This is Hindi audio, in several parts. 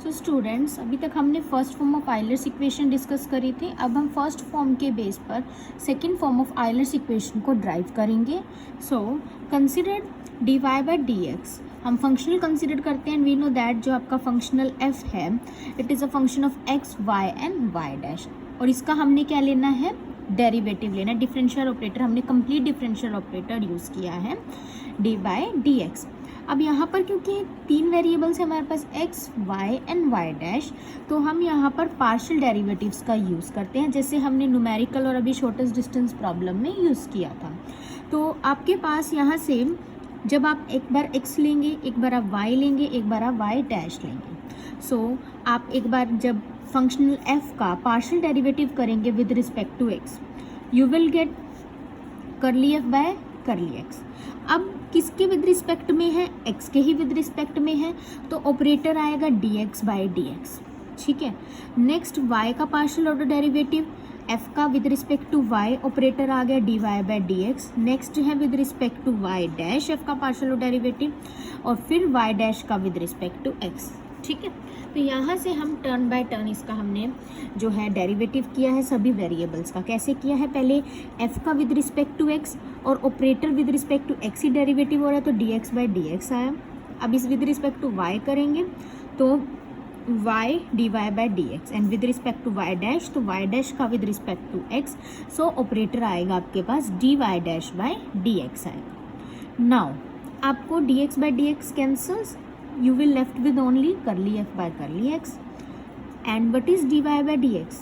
सो स्टूडेंट्स, अभी तक हमने first form of Euler's equation discuss करी थी। अब हम फर्स्ट फॉर्म के बेस पर second form of Euler's equation को ड्राइव करेंगे। So consider D Y by D X. हम फंक्शनल कंसिडर करते हैं एंड वी नो दैट जो आपका फंक्शनल एफ है it is a function of X Y and Y dash, और इसका हमने क्या लेना है, डेरिवेटिव लेना है। डिफरेंशियल ऑपरेटर, हमने कंप्लीट डिफरेंशियल ऑपरेटर यूज़ किया है डी बाई डी एक्स। अब यहाँ पर क्योंकि तीन वेरिएबल्स है हमारे पास x Y and Y dash, तो हम यहाँ पर पार्शियल डेरिवेटिव्स का यूज़ करते हैं, जैसे हमने न्यूमेरिकल और अभी शॉर्टेस्ट डिस्टेंस प्रॉब्लम में यूज़ किया था। तो आपके पास यहाँ से जब आप एक बार x लेंगे, एक बार आप y लेंगे, एक बार आप y डैश लेंगे। सो आप एक बार जब फंक्शनल f का पार्शियल डेरिवेटिव करेंगे with respect to x, you will get curly f by curly x। अब किसके विद रिस्पेक्ट में है, x के ही विद रिस्पेक्ट में है, तो ऑपरेटर आएगा dx बाई dx। ठीक है। नेक्स्ट y का पार्शियल ऑर्डर डेरिवेटिव, f का with respect to y, operator आ गया dy बाई dx। नेक्स्ट है with respect to y dash, f का पार्शियल डेरिवेटिव, और फिर y डैश का विद रिस्पेक्ट टू x। ठीक है। तो यहाँ से हम टर्न बाय टर्न इसका हमने जो है डेरिवेटिव किया है सभी वेरिएबल्स का। कैसे किया है, पहले f का विद रिस्पेक्ट टू x और operator with respect to x ही डेरिवेटिव हो रहा है, तो dx बाई dx आया। अब इस विद रिस्पेक्ट टू y करेंगे तो y dy by dx, and with respect to y dash तो y डैश का with respect to x, so operator आएगा आपके पास dy डैश बाई dx आएगा। नाउ आपको dx by dx cancels, you will left with only curly f by curly x, and what is dy by dx,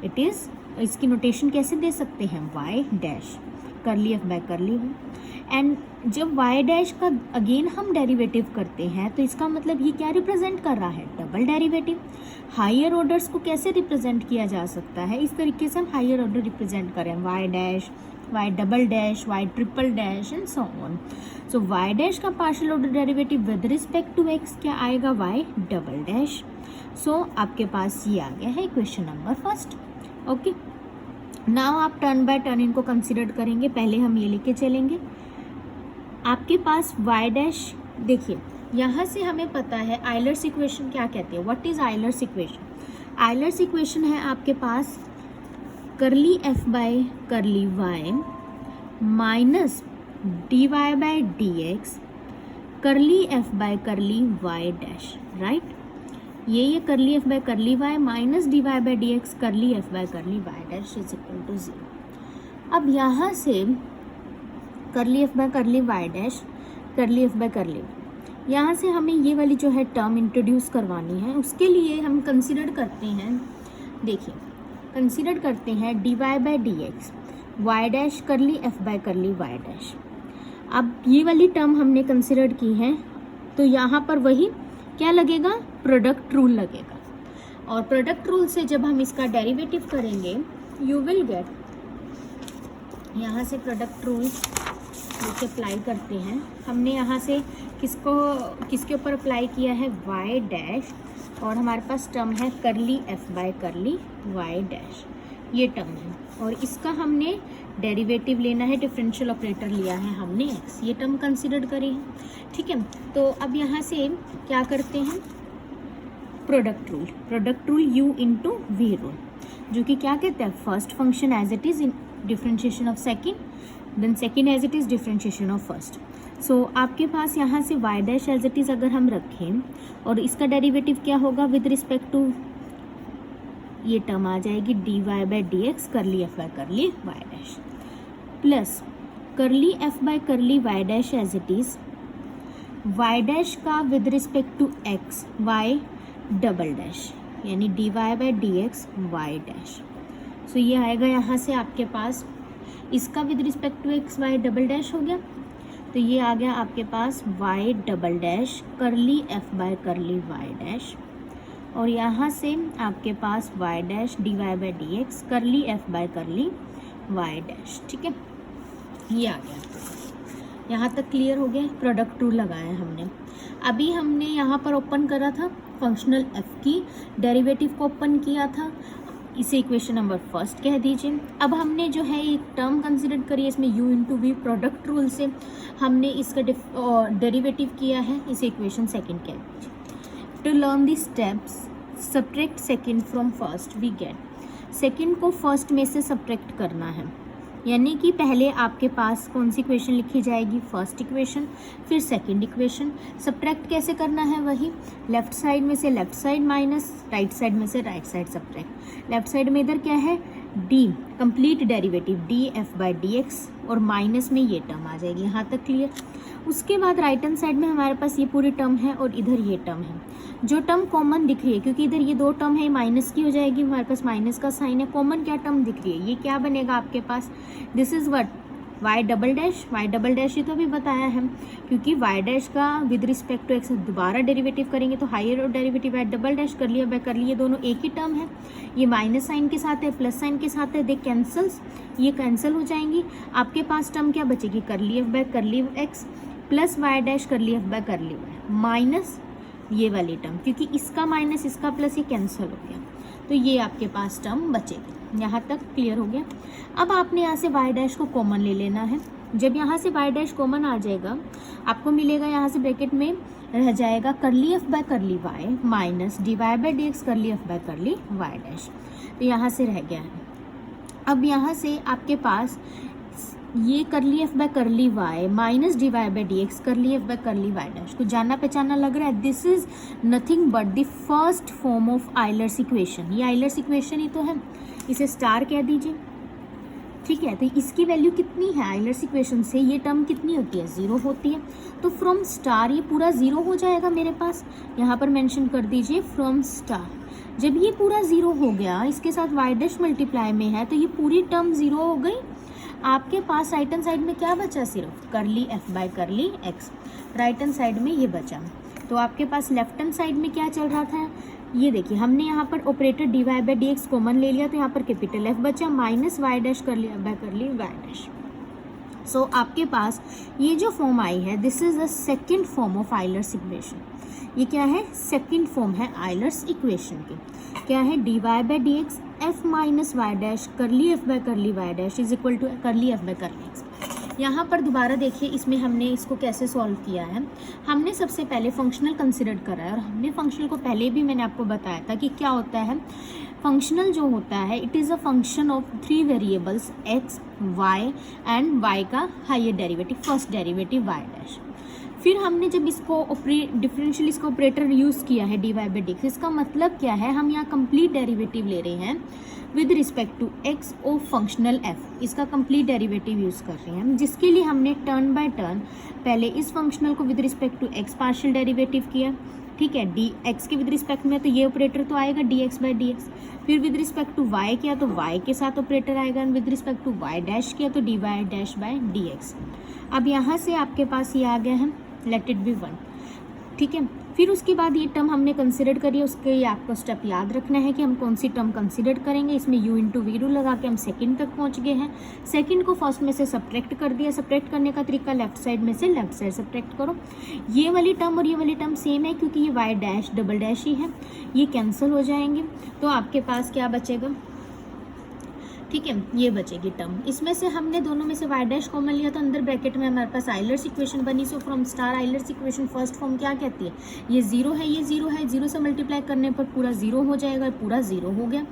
it is, इसकी नोटेशन कैसे दे सकते हैं, y dash curly f by करली y। एंड जब y डैश का अगेन हम डेरिवेटिव करते हैं तो इसका मतलब ये क्या रिप्रेजेंट कर रहा है, डबल डेरिवेटिव। हायर ऑर्डर्स को कैसे रिप्रेजेंट किया जा सकता है, इस तरीके से हम हायर ऑर्डर रिप्रेजेंट करें, y dash, y double dash, y triple dash and so on. So y dash का partial order derivative with respect to x क्या आएगा, y डबल डैश। सो आपके पास ये आ गया है equation number first. Okay, now आप टर्न बाय टर्न इनको कंसिडर करेंगे। पहले हम ये लेके चलेंगे, आपके पास y डैश, देखिए यहाँ से हमें पता है आयलर्स इक्वेशन क्या कहते हैं। What is Euler's equation, Euler's equation है आपके पास curly f by curly y minus dy by dx curly f by curly y dash, right. ये curly f by curly y minus dy by dx curly f by curly y dash is equal to 0। अब यहाँ से curly f by curly y dash, curly f by curly, यहाँ से हमें ये वाली जो है टर्म इंट्रोड्यूस करवानी है। उसके लिए हम कंसिडर करते हैं, देखिए कंसिडर करते हैं dy by dx y dash curly f by curly y dash. अब ये वाली टर्म हमने कंसिडर की है, तो यहाँ पर वही क्या लगेगा, प्रोडक्ट रूल लगेगा, और प्रोडक्ट रूल से जब हम इसका डेरिवेटिव करेंगे यू विल गेट, यहाँ से प्रोडक्ट रूल जैसे अप्लाई करते हैं, हमने यहाँ से किसके ऊपर अप्लाई किया है, y डैश, और हमारे पास टर्म है करली f by curly y dash, ये टर्म है, और इसका हमने डेरिवेटिव लेना है, डिफरेंशियल ऑपरेटर लिया है हमने x, ये टर्म कंसिडर करी है। ठीक है, तो अब यहाँ से क्या करते हैं, product rule u into v rule, जो कि क्या कहते हैं, first function as it is in differentiation of second, then second as it is differentiation of first. So आपके पास यहाँ से y dash as it is अगर हम रखें और इसका डेरिवेटिव क्या होगा विद रिस्पेक्ट टू, ये टर्म आ जाएगी dy by dx curly f by curly y dash, plus curly f by curly y dash as it is, y dash का with respect to x y double dash, यानी dy by dx y dash. So ये आएगा यहाँ से आपके पास, इसका with respect to x y double dash हो गया, तो ये आ गया आपके पास y double dash curly f by curly y dash, और यहाँ से आपके पास y dash dy by dx curly f by curly y dash. ठीक है, ये आ गया, यहाँ तक क्लियर हो गया। प्रोडक्ट रूल लगाया हमने। अभी हमने यहाँ पर ओपन करा था फंक्शनल f की डेरिवेटिव को ओपन किया था, इसे इक्वेशन नंबर फर्स्ट कह दीजिए। अब हमने जो है एक टर्म कंसिडर करी है, इसमें u into V product rule से हमने इसका डेरिवेटिव किया है, इसे इक्वेशन सेकंड कह दीजिए। To learn the steps subtract second from first we get. Second को फर्स्ट में से सब्ट्रैक्ट करना है, यानी कि पहले आपके पास कौन सी इक्वेशन लिखी जाएगी, फर्स्ट इक्वेशन, फिर सेकंड इक्वेशन। सब्ट्रैक्ट कैसे करना है, वही लेफ्ट साइड में से left side minus, right side में से right side subtract. Left side में इधर क्या है, D complete derivative D F by D x, और माइनस में ये टर्म आ जाएगी, यहाँ तक क्लियर। उसके बाद राइट हैंड साइड में हमारे पास ये पूरी टर्म है और इधर ये टर्म है। जो टर्म कॉमन दिख रही है, क्योंकि इधर ये दो टर्म है, माइनस की हो जाएगी, हमारे पास माइनस का साइन है। कॉमन क्या टर्म दिख रही है, ये क्या बनेगा आपके पास, this is what, y double dash. Y double dash ये तो अभी बताया है, क्योंकि वाई डैश का विद रिस्पेक्ट टू एक्स दोबारा डेरिवेटिव करेंगे तो हायर और डेरिवेटिव वाई डबल डैश कर लिया, कर लिए, दोनों एक ही टर्म है। ये माइनस साइन के साथ है, प्लस साइन के साथ है, दे कैंसल्स, ये कैंसिल हो जाएंगी। आपके पास टर्म क्या बचेगी, कर ली एफ बाय कर ली x plus Y dash curly f by curly y minus ये वाली टर्म, क्योंकि इसका माइनस इसका प्लस ये कैंसिल हो गया, तो ये आपके पास टर्म बचेगी। यहाँ तक क्लियर हो गया। अब आपने यहाँ से वाई डैश को कॉमन ले लेना है। जब यहाँ से वाई डैश कॉमन आ जाएगा, आपको मिलेगा यहाँ से ब्रैकेट में रह जाएगा कर ली f by curly y minus d Y by D x curly f by curly y dash, तो यहाँ से रह गया है। अब यहाँ से आपके पास ये कर ली f by curly y minus d Y by D x curly f by curly y dash, कुछ जाना पहचाना लग रहा है। This is nothing but the first form of Euler's equation. ये आइलर्स इक्वेशन ही तो है, इसे स्टार कह दीजिए, ठीक है। तो इसकी वैल्यू कितनी है आइलर्स इक्वेशन से, ये टर्म कितनी होती है, जीरो होती है। तो फ्रॉम स्टार ये पूरा जीरो हो जाएगा मेरे पास, यहाँ पर मेंशन कर दीजिए फ्रॉम स्टार। जब ये पूरा जीरो हो गया, इसके साथ वाई डैश मल्टीप्लाई में है, तो ये पूरी टर्म जीरो हो गई। आपके पास राइट हैंड साइड में क्या बचा, सिर्फ कर ली एफ बाय कर ली एक्स, राइट हैंड साइड में ये बचा। तो आपके पास लेफ्ट हैंड साइड में क्या चल रहा था, ये देखिए, हमने यहाँ पर operator D Y by D X common ले लिया, तो यहाँ पर कैपिटल एफ बचा माइनस वाई डैश कर लिया bye curly y dash. सो आपके पास ये जो फॉर्म आई है, this is the second form of Euler's equation. ये क्या है, सेकेंड फॉर्म है आइलर्स इक्वेशन की। क्या है, D Y by D x F minus Y dash curly f by curly y dash is equal to curly f by कर ली एक्स। यहाँ पर दोबारा देखिए, इसमें हमने इसको कैसे सॉल्व किया है। हमने सबसे पहले फंक्शनल कंसिडर करा है, और हमने फंक्शनल को पहले भी मैंने आपको बताया था कि क्या होता है। फंक्शनल जो होता है, it is a function of three variables x Y and y का higher derivative, first derivative y dash. फिर हमने जब इसको डिफरेंशियल इसका ऑपरेटर यूज़ किया है D Y by D X, इसका मतलब क्या है, हम यहाँ कंप्लीट डेरिवेटिव ले रहे हैं with respect to X of functional F, इसका कंप्लीट डेरिवेटिव यूज़ कर रहे हैं, जिसके लिए हमने टर्न बाय टर्न पहले इस फंक्शनल को with respect to X partial derivative किया, ठीक है, डी एक्स के विद रिस्पेक्ट में, तो ये ऑपरेटर तो आएगा D X by D X. फिर विद रिस्पेक्ट टू वाई किया तो वाई के साथ ऑपरेटर आएगा, with respect to Y dash किया तो D Y dash by D X. अब यहाँ से आपके पास ये आ गया है, लेट इट बी वन, ठीक है। फिर उसके बाद ये टर्म हमने कंसिडर करी, उसके लिए आपको स्टेप याद रखना है कि हम कौन सी टर्म कंसिडर करेंगे। इसमें u इंटू वी रू लगा के हम सेकंड तक पहुंच गए हैं। सेकंड को फर्स्ट में से सब्ट्रैक्ट कर दिया। सब्ट्रैक्ट करने का तरीका लेफ्ट साइड में से लेफ्ट साइड सब्ट्रैक्ट करो। ये वाली टर्म और ये वाली टर्म सेम है, क्योंकि ये वाई डैश डबल डैश ही है, ये कैंसिल हो जाएंगे। तो आपके पास क्या बचेगा, ठीक है, ये बचेगी टर्म। इसमें से हमने दोनों में से वाई डैश कॉमन लिया, तो अंदर ब्रैकेट में हमारे पास आइलर्स इक्वेशन बनी। So from star Euler's equation first form क्या कहती है, ये जीरो है, ये जीरो है, जीरो से मल्टीप्लाई करने पर पूरा जीरो हो जाएगा, पूरा जीरो हो गया।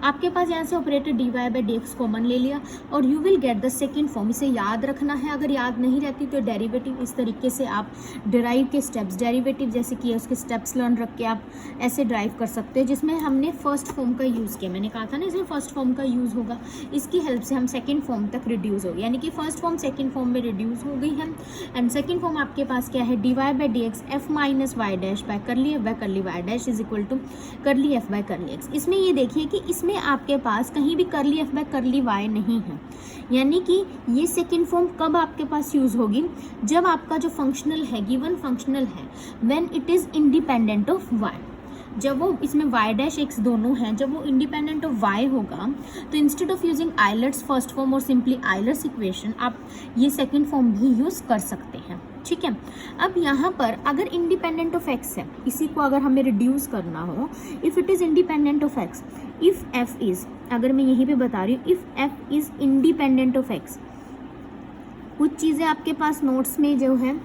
आपके पास यहाँ से operator D Y by D X common ले लिया, और you will get the second form. इसे याद रखना है, अगर याद नहीं रहती तो डेरिवेटिव इस तरीके से आप डिराइव के स्टेप्स, डेरिवेटिव जैसे किए उसके स्टेप्स लर्न रख के आप ऐसे ड्राइव कर सकते हो, जिसमें हमने फर्स्ट फॉर्म का यूज़ किया। मैंने कहा था ना, इसमें फर्स्ट फॉर्म का यूज़ होगा, इसकी हेल्प से हम सेकंड फॉर्म तक रिड्यूस हो गए, यानी कि फर्स्ट फॉर्म सेकंड फॉर्म में रिड्यूस हो गई है। एंड सेकंड फॉर्म आपके पास क्या है, D Y by D x F minus Y dash by curly f by curly y dash is equal to curly f by कर ली एक्स। इसमें ये देखिए कि इसमें आपके पास कहीं भी कर ली f by curly Y नहीं है, यानी कि ये सेकंड फॉर्म कब आपके पास यूज़ होगी, जब आपका जो फंक्शनल है, गिवन फंक्शनल है, when it is independent of Y. जब वो इसमें वाई डैश एक्स दोनों हैं, जब वो इंडिपेंडेंट ऑफ वाई होगा, तो instead of using Euler's first form और सिंपली आइलर्स इक्वेशन, आप ये सेकंड फॉर्म भी यूज़ कर सकते हैं, ठीक है। अब यहाँ पर अगर इंडिपेंडेंट ऑफ एक्स है, इसी को अगर हमें रिड्यूस करना हो, if it is independent of x, if F is, अगर मैं यहीं पे बता रही हूँ, if F is independent of x, कुछ चीज़ें आपके पास नोट्स में जो है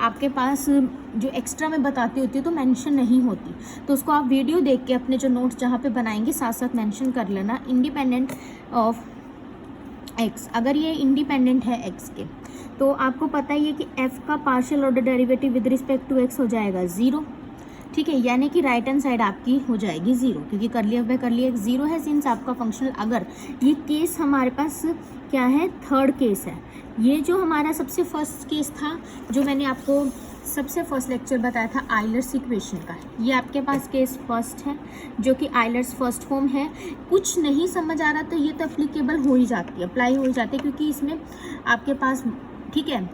आपके पास जो एक्स्ट्रा में बताती होती है तो मेंशन नहीं होती, तो उसको आप वीडियो देख के अपने जो नोट्स जहाँ पे बनाएंगे साथ साथ मेंशन कर लेना। इंडिपेंडेंट ऑफ एक्स, अगर ये इंडिपेंडेंट है एक्स के, तो आपको पता ही है कि एफ का partial order derivative with respect to X हो जाएगा 0, ठीक है, यानी कि राइट हैंड साइड आपकी हो जाएगी 0, क्योंकि करली एफ बाय करली एक्स 0 है सिंस आपका फंक्शनल। अगर ये केस हमारे पास क्या है, थर्ड केस है। ये जो हमारा सबसे फर्स्ट केस था, जो मैंने आपको सबसे फर्स्ट लेक्चर बताया था आइलर्स इक्वेशन का, ये आपके पास केस फर्स्ट है जो कि आइलर्स फर्स्ट फॉर्म है। कुछ नहीं समझ आ रहा तो ये तो एप्लीकेबल हो ही जाती है, अप्लाई हो ही जाती है, क्योंकि इसमें आपके पास, ठीक है,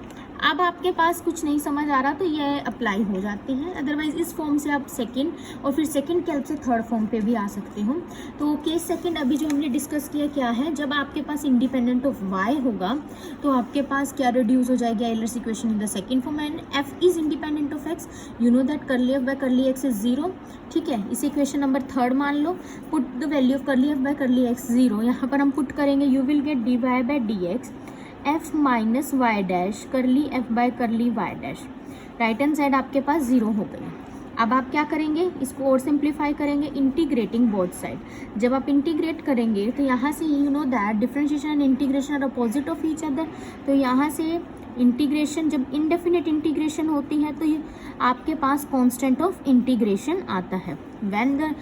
अब आपके पास कुछ नहीं समझ आ रहा तो ये अप्लाई हो जाती है। अदरवाइज इस फॉर्म से आप सेकंड और फिर सेकंड के हेल्प से थर्ड फॉर्म पे भी आ सकते हो। तो केस सेकंड अभी जो हमने डिस्कस किया क्या है, जब आपके पास इंडिपेंडेंट ऑफ वाई होगा तो आपके पास क्या रिड्यूस हो जाएगी Euler's equation in the second form, and F is independent of X, you know that curly F by curly X is 0, ठीक है। इस इक्वेशन नंबर थर्ड मान लो, put the value of curly F by curly X 0, यहाँ पर हम पुट करेंगे, you will get D Y by D x F minus Y dash curly F by curly Y dash. Right hand side आपके पास 0 हो गई। अब आप क्या करेंगे, इसको और सिंप्लीफाई करेंगे, इंटीग्रेटिंग बोथ साइड। जब आप इंटीग्रेट करेंगे तो यहाँ से you know that differentiation and integration are opposite of each other, तो यहाँ से इंटीग्रेशन, जब इनडेफिनेट इंटीग्रेशन होती है तो ये आपके पास कांस्टेंट ऑफ इंटीग्रेशन आता है when the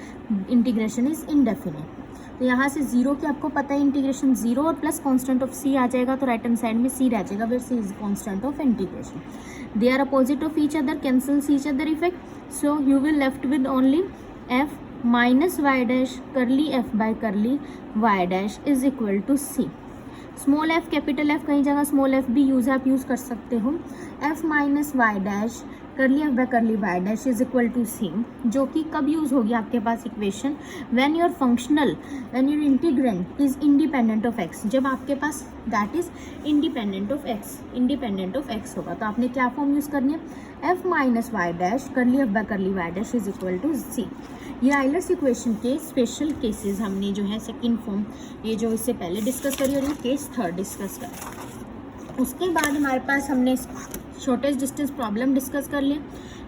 integration is indefinite. तो यहाँ से 0 की आपको पता है इंटीग्रेशन 0 और प्लस कांस्टेंट ऑफ c आ जाएगा, तो राइट हैंड साइड में c रह जाएगा, where c is constant of integration. They are opposite of each other, cancels each other effect, so you will left with only f minus Y dash curly f by curly Y dash is equal to c। Small f capital F, कहीं जगह स्मॉल f भी आप यूज़ कर सकते हो। f minus Y dash curly F by curly Y dash is equal to C, जो कि कब यूज़ होगी आपके पास equation, when your functional, when your integrand is independent of X, जब आपके पास that is independent of X, independent of X होगा तो आपने क्या फॉर्म यूज़ करनी है, F minus Y dash curly F by curly Y dash is equal to C. ये आइलर्स इक्वेशन के स्पेशल केसेस हमने जो है सेकेंड फॉर्म, ये जो इससे पहले डिस्कस करी और ये केस थर्ड डिस्कस करा। उसके बाद हमारे पास हमने शॉर्टेस्ट डिस्टेंस प्रॉब्लम डिस्कस कर लिया,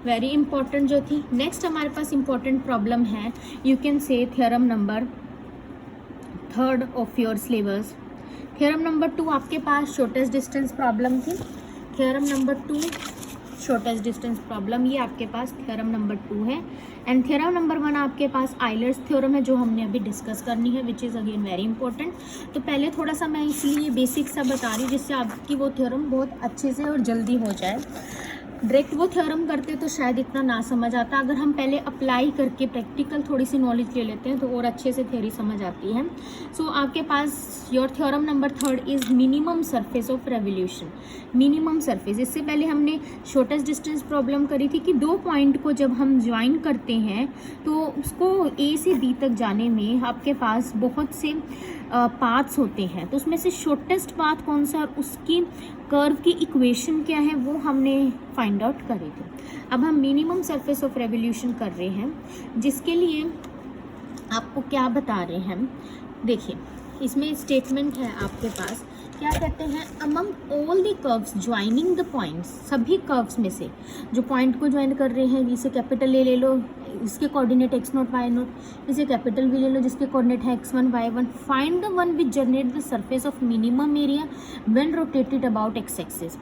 वेरी इंपॉर्टेंट जो थी। नेक्स्ट हमारे पास इंपॉर्टेंट प्रॉब्लम है, you can say theorem number third of your syllabus. Theorem number 2 आपके पास शॉर्टेस्ट डिस्टेंस प्रॉब्लम थी, theorem number 2 shortest distance problem, ये आपके पास थ्योरम नंबर 2 है। एंड थ्योरम नंबर 1 आपके पास आइलर्स थ्योरम है, जो हमने अभी डिस्कस करनी है, which is again very important. तो पहले थोड़ा सा मैं इसलिए बेसिक सा बता रही हूँ जिससे आपकी वो थ्योरम बहुत अच्छे से और जल्दी हो जाए। डायरेक्ट वो थ्योरम करते तो शायद इतना ना समझ आता, अगर हम पहले अप्लाई करके प्रैक्टिकल थोड़ी सी नॉलेज ले लेते हैं तो और अच्छे से थ्योरी समझ आती है। सो आपके पास your theorem number third is minimum surface of revolution. Minimum surface, इससे पहले हमने शॉर्टेस्ट डिस्टेंस प्रॉब्लम करी थी कि 2 पॉइंट को जब हम ज्वाइन करते हैं तो उसको ए से बी तक जाने में आपके पास बहुत से पाथ्स होते हैं, तो उसमें से शॉर्टेस्ट पाथ कौन सा और उसकी कर्व की इक्वेशन क्या है वो हमने फाइंड आउट करे थे। अब हम मिनिमम सरफेस ऑफ रेवोल्यूशन कर रहे हैं, जिसके लिए आपको क्या बता रहे हैं, देखिए इसमें स्टेटमेंट है आपके पास, क्या कहते हैं, among all the curves joining the points, सभी कर्व्स में से जो पॉइंट को ज्वाइन कर रहे हैं, इसे कैपिटल ए ले लो, इसके कोऑर्डिनेट x0 y0, इसे कैपिटल भी ले लो जिसके कोऑर्डिनेट है x1 y1, find the one which generate the surface of minimum area when rotated about x axis.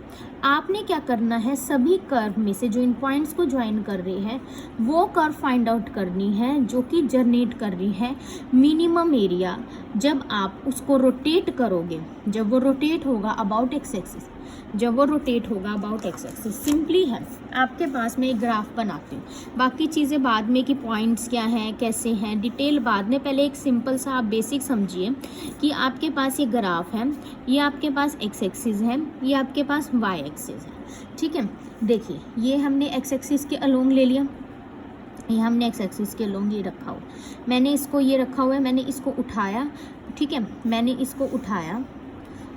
आपने क्या करना है, सभी कर्व में से जो इन पॉइंट्स को ज्वाइन कर रहे हैं वो कर्व फाइंड आउट करनी है जो कि जनरेट कर रही है मिनिमम एरिया जब आप उसको रोटेट करोगे, जब वो रोटेट होगा अबाउट x एक्सिस, जब वो रोटेट होगा अबाउट x एक्सिस। सिंपली है, आपके पास मैं एक ग्राफ बनाती हूँ, बाकी चीज़ें बाद में कि पॉइंट्स क्या हैं कैसे हैं डिटेल बाद में, पहले एक सिंपल सा आप बेसिक समझिए कि आपके पास ये ग्राफ है, ये आपके पास x एक्सिस है, ये आपके पास y एक्सिस है, ठीक है। देखिए ये हमने x एक्सिस के अलोंग ले लिया, ये हमने x एक्सिस के अलोंग ये रखा हुआ, मैंने इसको ये रखा हुआ है, मैंने इसको उठाया, ठीक है, मैंने इसको उठाया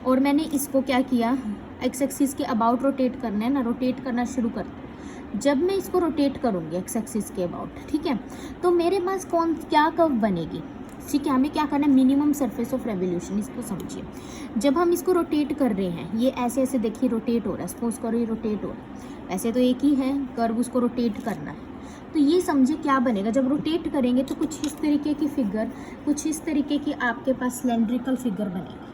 और मैंने इसको क्या किया, एक्स एक्सिस के अबाउट रोटेट करना है ना, रोटेट करना शुरू करते। जब मैं इसको रोटेट करूँगी एक्स एक्सिस के अबाउट, ठीक है, तो मेरे पास क्या कर्व बनेगी, ठीक है, हमें क्या करना है, मिनिमम सरफेस ऑफ रेवोल्यूशन, इसको समझिए। जब हम इसको रोटेट कर रहे हैं, ये ऐसे ऐसे देखिए रोटेट हो रहा है, सपोज करो ये रोटेट हो रहा है, ऐसे तो एक ही है कर्व, उसको रोटेट करना है। तो ये समझे क्या बनेगा, जब रोटेट करेंगे तो कुछ इस तरीके की फिगर, कुछ इस तरीके की आपके पास सिलेंड्रिकल फिगर बनेगी।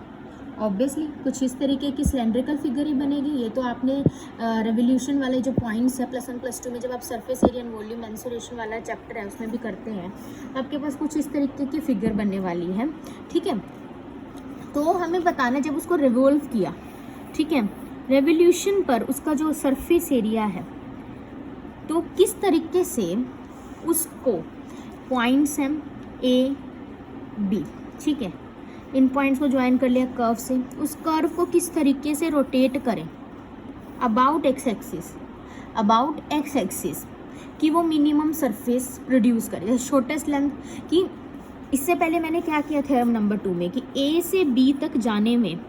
ऑब्वियसली कुछ इस तरीके की सिलेंड्रिकल फिगर ही बनेगी। ये तो आपने रेवोल्यूशन वाले जो पॉइंट्स है +1 +2 में, जब आप surface area and volume mensuration वाला चैप्टर है उसमें भी करते हैं, आपके पास कुछ इस तरीके की फिगर बनने वाली है। ठीक है, तो हमें बताना जब उसको रिवॉल्व किया, ठीक है, रेवोल्यूशन पर उसका जो सरफेस एरिया है, तो किस तरीके से उसको पॉइंट्स हैं A B, ठीक है, इन पॉइंट्स को ज्वाइन कर लिया कर्व से, उस कर्व को किस तरीके से रोटेट करें अबाउट एक्स एक्सिस कि वो मिनिमम सरफेस प्रोड्यूस करे, शॉर्टेस्ट लेंथ की। इससे पहले मैंने क्या किया थ्योरम नंबर 2 में कि A से B तक जाने में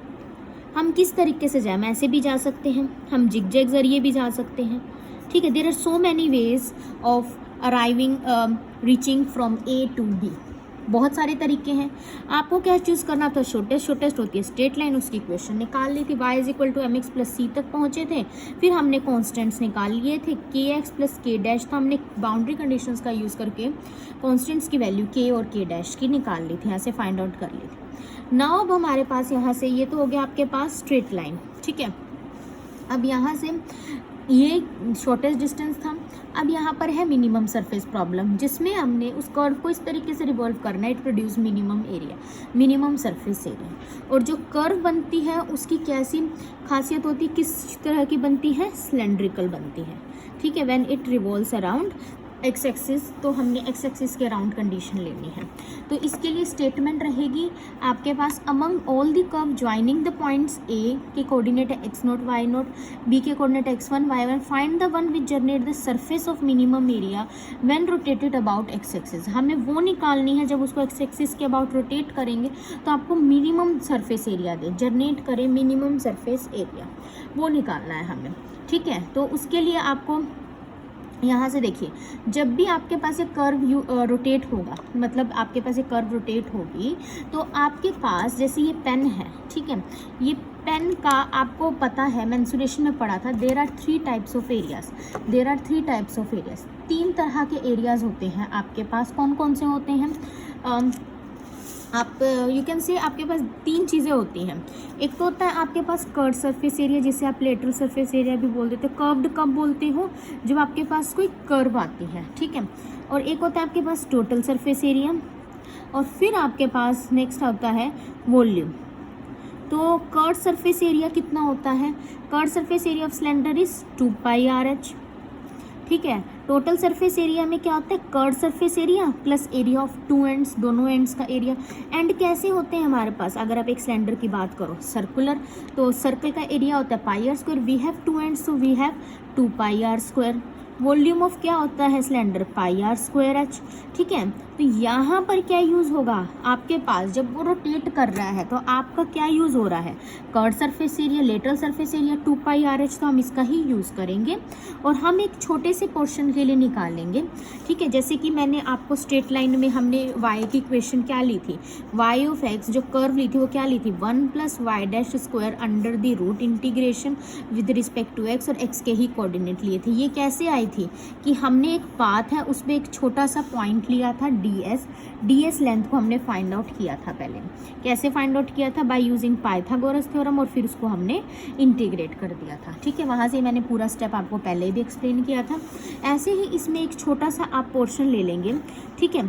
हम किस तरीके से जाए, हम ऐसे भी जा सकते हैं, हम जिगजैग जरिए भी जा सकते हैं। ठीक है, there are so many ways of arriving reaching from A to B, बहुत सारे तरीके हैं। आपको क्या चूज़ करना था, शॉर्टेस्ट होती है स्ट्रेट लाइन, उसकी इक्वेशन निकाल ली थी, y = mx + c तक पहुंचे थे। फिर हमने कॉन्स्टेंट्स निकाल लिए थे, kx + k' था, हमने बाउंड्री कंडीशंस का यूज़ करके कॉन्स्टेंट्स की वैल्यू k और k' की निकाल ली थी, यहाँ से फाइंड आउट कर ली थी। नाउ अब हमारे पास यहाँ से ये तो हो गया आपके पास स्ट्रेट लाइन, ठीक है। अब यहाँ से ये शॉर्टेस्ट डिस्टेंस था, अब यहाँ पर है मिनिमम सरफेस प्रॉब्लम, जिसमें हमने उस कर्व को इस तरीके से रिवॉल्व करना है, it produce minimum area, minimum surface area. और जो कर्व बनती है उसकी कैसी खासियत होती है, किस तरह की बनती है, सिलेंड्रिकल बनती है। ठीक है, when it revolves around x axis, तो हमने एक्स एक्सिस के अराउंड कंडीशन लेनी है। तो इसके लिए स्टेटमेंट रहेगी आपके पास, among all the curve joining the points A के कोऑर्डिनेट है x0 y0, बी के coordinate x1 y1, find the one which generate the surface of minimum area when rotated about x axis. हमें वो निकालनी है, जब उसको एक्स एक्सिस के अबाउट रोटेट करेंगे तो आपको मिनिमम सरफेस एरिया दे, जनरेट करे मिनिमम सरफेस एरिया, वो निकालना है हमें। ठीक है, तो उसके लिए आपको यहाँ से देखिए, जब भी आपके पास एक कर्व रोटेट होगा, मतलब आपके पास एक कर्व रोटेट होगी, तो आपके पास जैसे ये पेन है, ठीक है, ये पेन का आपको पता है, मेंसुरेशन में पढ़ा था, there are 3 types of areas, तीन तरह के एरियाज होते हैं आपके पास। कौन कौन से होते हैं, आप यू कैन से आपके पास 3 चीज़ें होती हैं। एक तो होता है आपके पास कर्व सरफेस एरिया, जिसे आप लेटरल सरफेस एरिया भी बोल देते हो। कर्व्ड कब बोलते हो, जब आपके पास कोई कर्व आती है, ठीक है। और एक होता है आपके पास टोटल सरफेस एरिया, और फिर आपके पास नेक्स्ट होता है वॉल्यूम। तो कर्व सरफेस एरिया कितना होता है, curve surface area of cylinder is 2πRh, ठीक है। टोटल सरफेस एरिया में क्या होता है, curve surface area plus area of 2 ends, दोनों एंड्स का एरिया। एंड कैसे होते हैं हमारे पास, अगर आप एक सिलेंडर की बात करो सर्कुलर, तो सर्कल का एरिया होता है πr², we have 2 ends, so we have 2πr²। Volume of क्या होता है सिलेंडर, πr²h, ठीक है। तो यहाँ पर क्या यूज़ होगा आपके पास, जब वो रोटेट कर रहा है तो आपका क्या यूज़ हो रहा है, curve surface area, lateral surface area 2πRh, तो हम इसका ही यूज़ करेंगे। और हम एक छोटे से पोर्शन के लिए निकालेंगे, ठीक है। जैसे कि मैंने आपको स्ट्रेट लाइन में हमने y की इक्वेशन क्या ली थी, y ऑफ x जो कर्व ली थी वो क्या ली थी, 1 + y' under the root integration with respect to x, और x के ही कोऑर्डिनेट लिए थे। ये कैसे आई थी कि हमने एक पाथ है उसमें एक छोटा सा पॉइंट लिया था ds लेंथ को हमने फाइंड आउट किया था। पहले कैसे फाइंड आउट किया था, बाय यूजिंग पाइथागोरस थ्योरम, और फिर उसको हमने इंटीग्रेट कर दिया था, ठीक है। वहाँ से मैंने पूरा स्टेप आपको पहले भी एक्सप्लेन किया था। ऐसे ही इसमें एक छोटा सा आप पोर्शन ले लेंगे, ठीक है,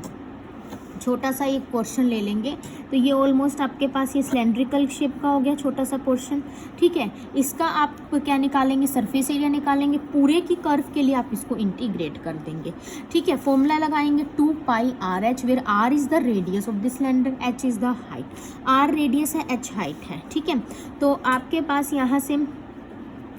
छोटा सा एक पोर्शन ले लेंगे, तो ये ऑलमोस्ट आपके पास ये सिलेंड्रिकल शेप का हो गया छोटा सा पोर्शन, ठीक है। इसका आप क्या निकालेंगे, सरफेस एरिया निकालेंगे, पूरे की कर्व के लिए आप इसको इंटीग्रेट कर देंगे, ठीक है। फॉर्मूला लगाएंगे 2πRh, where r is the radius of the cylinder, h is the height, r radius है, h हाइट है, ठीक है। तो आपके पास यहाँ से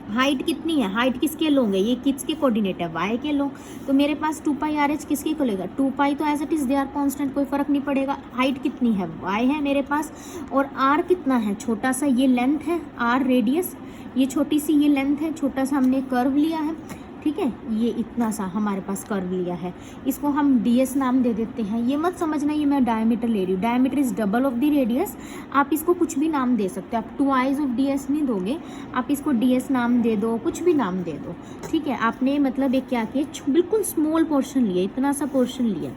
हाइट कितनी है, हाइट किसके लोगे, ये किसके कोऑर्डिनेट है, y के लो, तो मेरे पास 2πRh किसके को लेगा, 2π तो as it is they are constant, कोई फ़र्क नहीं पड़ेगा। हाइट कितनी है, y है मेरे पास, और r कितना है, छोटा सा ये लेंथ है, r रेडियस, ये छोटी सी ये लेंथ है, छोटा सा हमने कर्व लिया है, ठीक है, ये इतना सा हमारे पास कर्व लिया है, इसको हम ds नाम दे देते हैं। ये मत समझना ये मैं डायमीटर ले रही हूँ, diameter is double of the radius. आप इसको कुछ भी नाम दे सकते हो, आप 2 eyes ऑफ ds नहीं दोगे, आप इसको ds नाम दे दो, कुछ भी नाम दे दो, ठीक है। आपने मतलब एक क्या किया, बिल्कुल स्मॉल पोर्शन लिया, इतना सा पोर्शन लिया,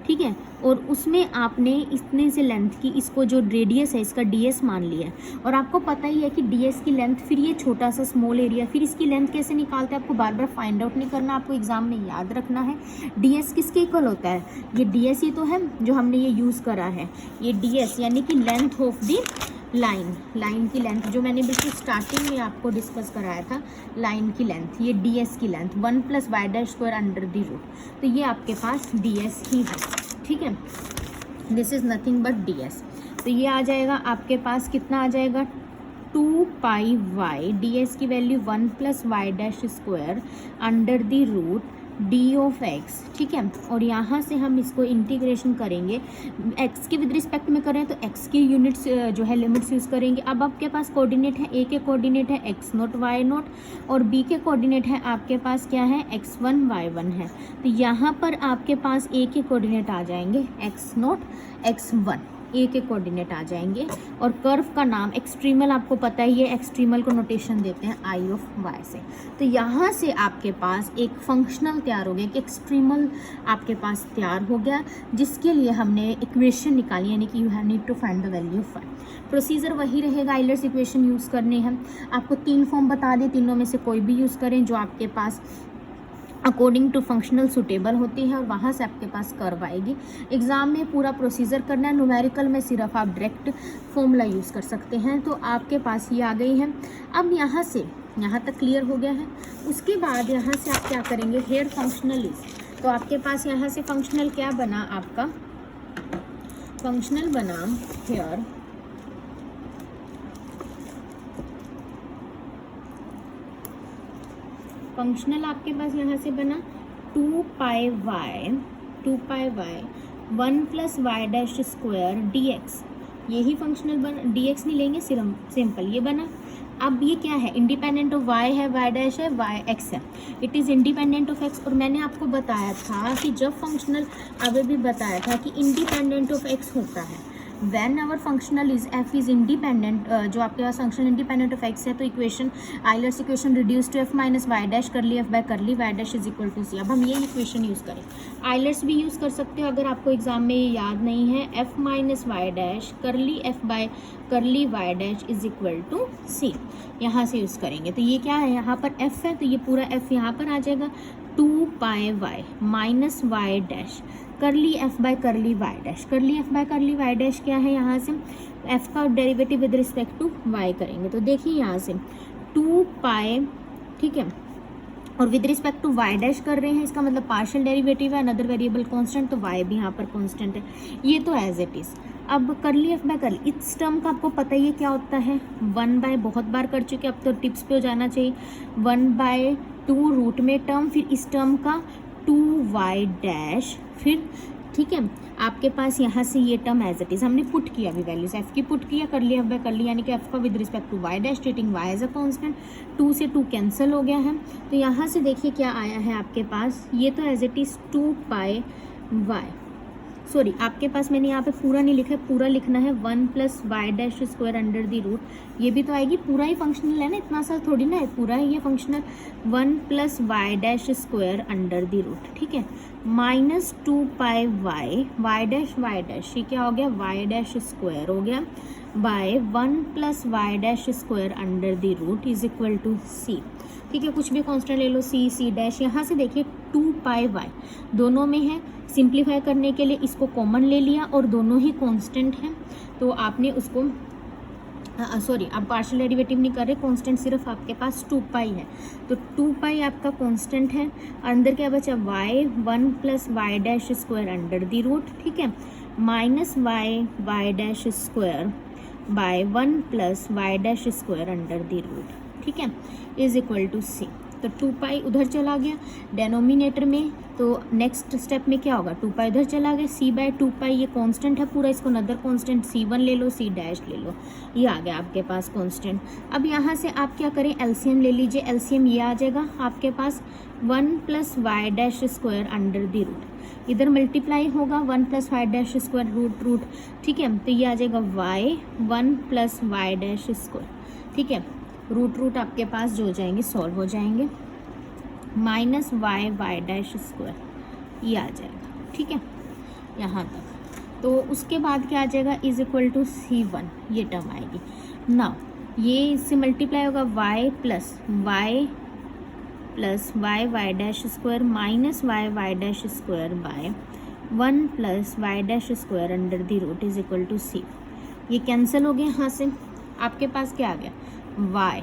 ठीक है, और उसमें आपने इतने से लेंथ की, इसको जो रेडियस है इसका ds मान लिया है। और आपको पता ही है कि ds की लेंथ, फिर ये छोटा सा स्मॉल एरिया, फिर इसकी लेंथ कैसे निकालते हैं, आपको बार बार फाइंड आउट नहीं करना, आपको एग्जाम में याद रखना है। ds किसके इक्वल होता है, ये ds ही तो है जो हमने ये यूज़ करा है, ये ds यानी कि लेंथ ऑफ दी लाइन की लेंथ, जो मैंने बिल्कुल स्टार्टिंग में आपको डिस्कस कराया था, लाइन की लेंथ, ये ds की length 1 + y² under the root. तो ये आपके पास ds ही है, ठीक है, this is nothing but ds। तो ये आ जाएगा आपके पास, कितना आ जाएगा, 2πy, ds की value 1 + y² under the root d of x, ठीक है। और यहाँ से हम इसको इंटीग्रेशन करेंगे, x के विद रिस्पेक्ट में करें तो x की यूनिट्स जो है लिमिट्स यूज़ करेंगे। अब आपके पास कोऑर्डिनेट है, a के कोऑर्डिनेट है x0 y0 और b के कोऑर्डिनेट है आपके पास क्या है, x1 y1 है। तो यहाँ पर आपके पास a के कोऑर्डिनेट आ जाएंगे x0 x1, ए के कोऑर्डिनेट आ जाएंगे। और कर्व का नाम एक्सट्रीमल, आपको पता ही है, एक्सट्रीमल को नोटेशन देते हैं आई ऑफ वाई से। तो यहाँ से आपके पास एक फंक्शनल तैयार हो गया कि एक्सट्रीमल आपके पास तैयार हो गया, जिसके लिए हमने इक्वेशन निकाली, यानी कि you have need to find the value of Y. Procedure वही रहेगा, आइलर्स इक्वेशन यूज़ करने हैं। आपको 3 फॉर्म बता दें, तीनों में से कोई भी यूज़ करें जो आपके पास अकॉर्डिंग टू फंक्शनल सुटेबल होती है, और वहाँ से आपके पास कर्व आएगी। एग्ज़ाम में पूरा प्रोसीजर करना है, न्यूमेरिकल में सिर्फ आप डायरेक्ट फॉर्मूला यूज़ कर सकते हैं। तो आपके पास ये आ गई है। अब यहाँ से यहाँ तक क्लियर हो गया है। उसके बाद यहाँ से आप क्या करेंगे, हेयर फंक्शनल इज, तो आपके पास यहाँ से फंक्शनल क्या बना, आपका फंक्शनल बना हेयर फंक्शनल आपके पास यहाँ से बना 2πy 1 + y² dx, यही फंक्शनल बना। dx नहीं लेंगे, सिर्फ सिंपल ये बना। अब ये क्या है, इंडिपेंडेंट ऑफ y है, y' है, y x है, it is independent of x। और मैंने आपको बताया था कि जब फंक्शनल, अभी भी बताया था कि इंडिपेंडेंट ऑफ x होता है when our functional is f is independent, जो आपके पास फंक्शनल इंडिपेंडेंट ऑफ x है, तो equation Euler's equation reduce to f - y' curly f / curly y' is equal to c। अब हम ये इक्वेशन यूज़ करें, आइलर्स भी यूज़ कर सकते हो अगर आपको एग्जाम में ये याद नहीं है, f - y' curly f / curly y' is equal to c, यहाँ से यूज़ करेंगे। तो ये क्या है, यहाँ पर f है, तो ये पूरा f यहाँ पर आ जाएगा, 2πy - y' curly f / curly y', curly f / curly y' क्या है, यहाँ से f का derivative with respect to y करेंगे। तो देखिए यहाँ से 2π, ठीक है, और विद रिस्पेक्ट टू y' कर रहे हैं, इसका मतलब पार्शियल डेरिवेटिव है, अनदर वेरिएबल कांस्टेंट, तो y भी यहाँ पर कांस्टेंट है, ये तो एज इट इज़। अब करली f / करली, इस टर्म का आपको पता ही है क्या होता है, 1/, बहुत बार कर चुके, अब तो टिप्स पे हो जाना चाहिए, 1/2 रूट में टर्म, फिर इस टर्म का 2y', फिर ठीक है आपके पास यहाँ से ये टर्म एज इट इज़ हमने पुट किया, अभी वैल्यूज f की पुट किया, करली f / करली, यानी कि f का with respect to y' treating y as a constant, 2 से 2 कैंसिल हो गया है। तो यहाँ से देखिए क्या आया है आपके पास, ये तो as it is 2πy, sorry आपके पास मैंने यहाँ पे पूरा नहीं लिखा है, पूरा लिखना है 1 + y' अंडर द रूट, ये भी तो आएगी, पूरा ही फंक्शनल है ना, इतना सा थोड़ी ना है, पूरा है ये functional, 1 + y' under the root, ठीक है, -2πy y', ये क्या हो गया, y' हो गया, by 1 + y' under the root is equal to c, ठीक है, कुछ भी कांस्टेंट ले लो, c यहाँ से देखिए 2πy दोनों में है, सिंप्लीफाई करने के लिए इसको कॉमन ले लिया और दोनों ही कांस्टेंट हैं, तो आपने उसको सॉरी आप पार्शियल डेरिवेटिव नहीं कर रहे, कांस्टेंट सिर्फ आपके पास 2π है, तो 2π आपका कांस्टेंट है, अंदर क्या बचा y 1 + y' under the root, ठीक है, -y' by 1 + y' under the root, ठीक है, इज इक्वल टू c। तो तो 2 पाई उधर चला गया डेनोमिनेटर में, तो नेक्स्ट स्टेप में क्या होगा 2 पाई उधर चला गया, c/2 पाई ये कांस्टेंट है पूरा, इसको अनदर कांस्टेंट c1 ले लो, c डैश ले लो, ये आ गया आपके पास कांस्टेंट। अब यहाँ से आप क्या करें एलसीएम ले लीजिए, एलसीएम ये आ जाएगा आपके पास 1 + y' अंडर द रूट, इधर मल्टीप्लाई होगा 1 + y' रूट, ठीक है, तो ये आ जाएगा y 1 + y', ठीक है, रूट आपके पास जो हो जाएंगे सॉल्व हो जाएंगे, माइनस y', ये आ जाएगा, ठीक है, यहाँ तक। तो उसके बाद क्या आ जाएगा = c1, ये टर्म आएगी ना, ये इससे मल्टीप्लाई होगा y + y + y'² minus y'² by 1 + y'² under the root = c। ये कैंसिल हो गया, यहाँ से आपके पास क्या आ गया y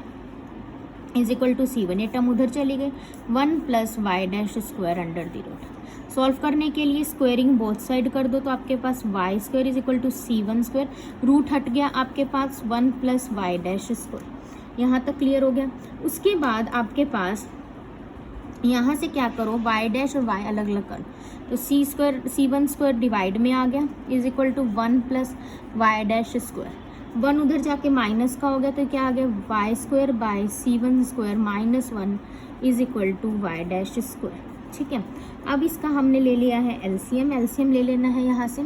= c1, ये टर्म उधर चली गई, 1 + y'² under the root. Solve करने के लिए स्क्वेयरिंग बोथ साइड कर दो, तो आपके पास y² = c1², रूट हट गया आपके पास 1 + y'², यहाँ तक क्लियर हो गया। उसके बाद आपके पास यहाँ से क्या करो y' और y अलग अलग करो, तो c1² डिवाइड में आ गया = 1 + y'², 1 उधर जाके माइनस का हो गया, तो क्या आ गया y² bye c1² minus 1 = y'², ठीक है। अब इसका हमने ले लिया है एलसीएम ले लेना है यहाँ से,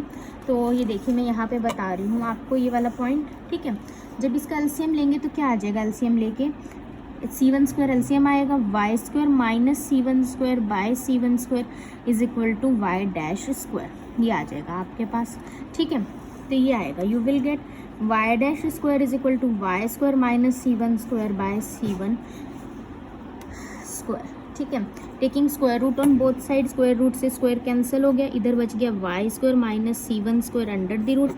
तो ये देखिए मैं यहाँ पे बता रही हूँ आपको ये वाला पॉइंट, ठीक है। जब इसका एलसीएम लेंगे तो क्या आ जाएगा, एलसीएम लेके c1² एलसीएम आएगा y² minus c1² by c1² = y'², ये आ जाएगा आपके पास, ठीक है। तो ये आएगा you will get y'² = y² minus c1² by c1², ठीक है। Taking square root on both side, square root से स्क्वायर कैंसिल हो गया, इधर बच गया y² minus c1² under the root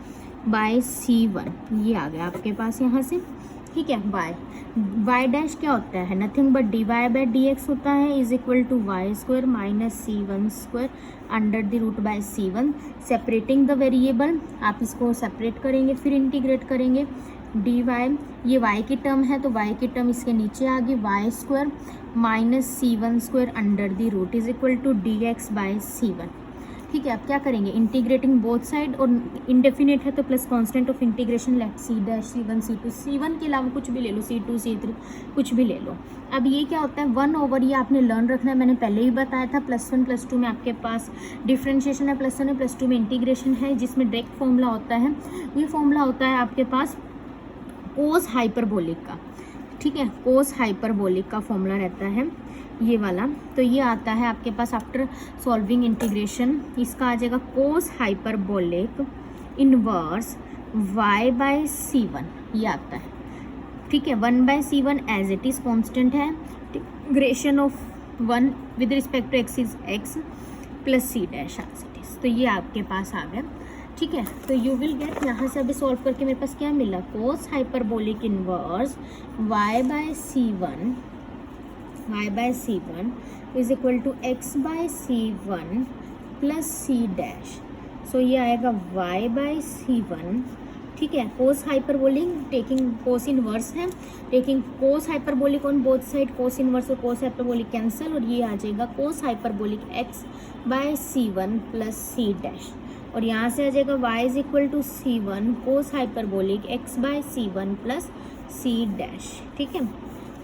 by c1, ये आ गया आपके पास यहाँ से, ठीक है। y' क्या होता है, नथिंग बट dy/dx होता है = y² minus c1² under the root by c1। Separating the variable, आप इसको सेपरेट करेंगे फिर इंटीग्रेट करेंगे, dy ये y की टर्म है तो y की टर्म इसके नीचे आ गई, y² minus c1² under the root = dx by c1, ठीक है। अब क्या करेंगे इंटीग्रेटिंग बोथ साइड, और इंडेफिनेट है तो plus constant of integration let c', c1, c2, c1 के अलावा कुछ भी ले लो, c2, c3 कुछ भी ले लो। अब ये क्या होता है 1/, ये आपने लर्न रखना है, मैंने पहले ही बताया था, +1 +2 में आपके पास डिफ्रेंशिएशन है, +1 है, +2 में इंटीग्रेशन है, जिसमें डायरेक्ट फॉर्मूला होता है, ये फॉर्मूला होता है आपके पास कोस हाइपरबोलिक का, ठीक है, कोस हाइपरबोलिक का फॉर्मूला रहता है ये वाला, तो ये आता है आपके पास आफ्टर सॉल्विंग इंटीग्रेशन, इसका आ जाएगा कोस हाइपरबोलिक इनवर्स y/c1, ये आता है, ठीक है। 1/c1 as it is constant है, integration of 1 with respect to x is x plus c dash as it is, तो ये आपके पास आ गया, ठीक है। तो यू विल गेट, यहाँ से अभी सॉल्व करके मेरे पास क्या मिला, cos hyperbolic inverse y/c1 is equal to x/c1 plus c dash, so ये आएगा y/c1, ठीक है। Cos hyperbolic taking cos inverse है, taking cos hyperbolic on both side, cos inverse और कोस हाइपरबोलिक कैंसिल, और ये आ जाएगा cos hyperbolic x/c1 plus c dash, और यहाँ से आ जाएगा y = c1 cos hyperbolic x/c1 plus c dash, ठीक है।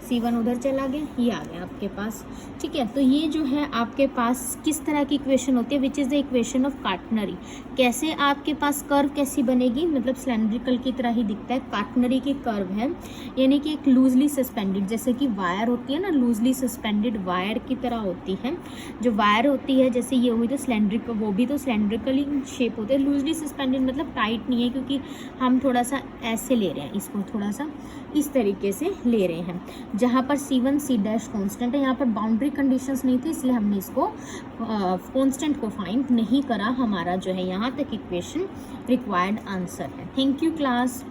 c1 उधर चला गया, ये आ गया आपके पास, ठीक है। तो ये जो है आपके पास किस तरह की इक्वेशन होती है, which is the equation of catenary, कैसे आपके पास कर्व कैसी बनेगी, मतलब सिलेंड्रिकल की तरह ही दिखता है, काटनरी की कर्व है, यानी कि एक लूजली सस्पेंडेड, जैसे कि वायर होती है ना, लूजली सस्पेंडेड वायर की तरह होती है, जो वायर होती है जैसे ये हुई तो सिलेंड्रिकल, वो भी तो सिलेंड्रिकली शेप होते हैं, लूजली सस्पेंडेड मतलब टाइट नहीं है, क्योंकि हम थोड़ा सा ऐसे ले रहे हैं इसको, थोड़ा सा इस तरीके से ले रहे हैं, जहाँ पर c1 c डैश कॉन्स्टेंट है, यहाँ पर बाउंड्री कंडीशंस नहीं थी, इसलिए हमने इसको कॉन्स्टेंट को फाइंड नहीं करा, हमारा जो है यहाँ तक इक्वेशन रिक्वायर्ड आंसर है। Thank you class.